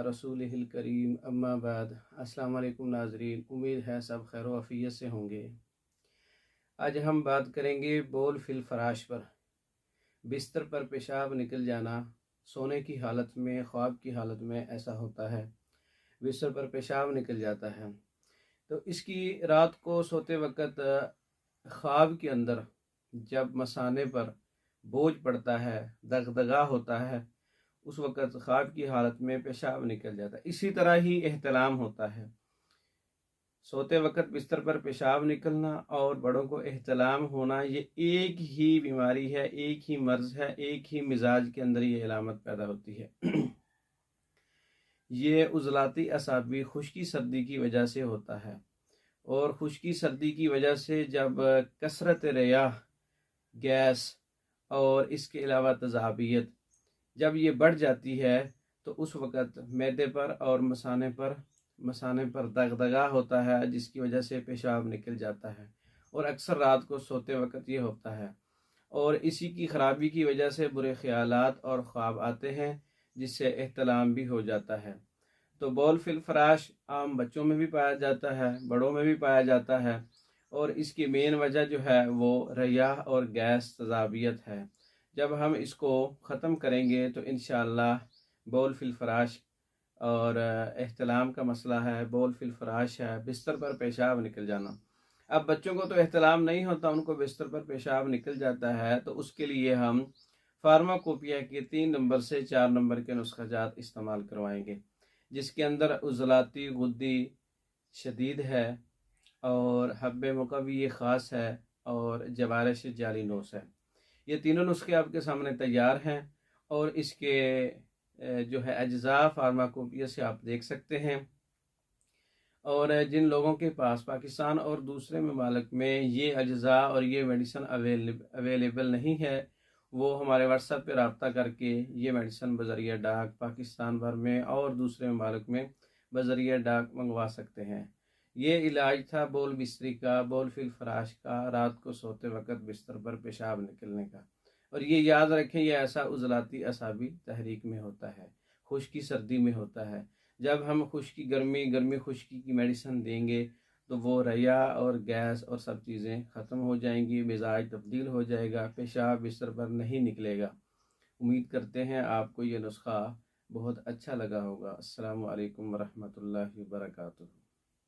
रसूलिहिल करीम अम्मा बाद। अस्सलाम वालेकुम नाज़रीन, उम्मीद है सब खैर व आफियत से होंगे। आज हम बात करेंगे बोल फिल फराश पर। बिस्तर पर पेशाब निकल जाना, सोने की हालत में, ख्वाब की हालत में ऐसा होता है, बिस्तर पर पेशाब निकल जाता है। तो इसकी रात को सोते वक्त ख्वाब के अंदर जब मसाने पर बोझ पड़ता है, दगदगा होता है, उस वक़्त ख्वाब की हालत में पेशाब निकल जाता है। इसी तरह ही एहतलाम होता है, सोते वक़्त बिस्तर पर पेशाब निकलना और बड़ों को एहतलाम होना, ये एक ही बीमारी है, एक ही मर्ज़ है, एक ही मिजाज के अंदर ये अलामत पैदा होती है। ये उज़लाती असाबी खुश्की सर्दी की वजह से होता है, और खुश्की सर्दी की वजह से जब कसरत रिया, गैस और इसके अलावा तज़ाबियत जब ये बढ़ जाती है तो उस वक़्त मैदे पर और मसाने पर दगदगा होता है, जिसकी वजह से पेशाब निकल जाता है। और अक्सर रात को सोते वक़्त ये होता है, और इसी की ख़राबी की वजह से बुरे ख़यालात और ख्वाब आते हैं, जिससे एहतलाम भी हो जाता है। तो बौल फिल फराश आम बच्चों में भी पाया जाता है, बड़ों में भी पाया जाता है, और इसकी मेन वजह जो है वो रिया और गैस तज़ाबियत है। जब हम इसको ख़त्म करेंगे तो इंशाअल्लाह बौल फिल फराश और एहतलाम का मसला है, बौल फिल फराश है, बिस्तर पर पेशाब निकल जाना। अब बच्चों को तो एहतलाम नहीं होता, उनको बिस्तर पर पेशाब निकल जाता है, तो उसके लिए हम फार्माकोपिया के 3 नंबर से 4 नंबर के नुस्खा जात इस्तेमाल करवाएंगे, जिसके अंदर उज़लाती गुद्दी शदीद है, और हब्बे मुकव्वी ख़ास है, और जवारिश जाली नोस है। ये तीनों नुस्खे आपके सामने तैयार हैं, और इसके जो है अज्जा फार्माकोपिया से आप देख सकते हैं। और जिन लोगों के पास पाकिस्तान और दूसरे ममालिक में ये अज्जा और ये मेडिसन अवेलेबल नहीं है, वो हमारे व्हाट्सएप पे रब्ता करके ये मेडिसन बज़रिया डाक पाकिस्तान भर में और दूसरे ममालिक में बज़रिया डाक मंगवा सकते हैं। ये इलाज था बोल बिस्तरी का, बोल फिल फराश का, रात को सोते वक़्त बिस्तर पर पेशाब निकलने का। और ये याद रखें, ये ऐसा उज़लाती असाबी तहरीक में होता है, खुश्की सर्दी में होता है। जब हम खुश्की गर्मी खुश्की की मेडिसिन देंगे तो वो रिया और गैस और सब चीज़ें ख़त्म हो जाएंगी, मिजाज तब्दील हो जाएगा, पेशाब बिस्तर पर नहीं निकलेगा। उम्मीद करते हैं आपको ये नुस्खा बहुत अच्छा लगा होगा। अस्सलामु अलैकुम वरहमतुल्लाहि वबरकातुहू।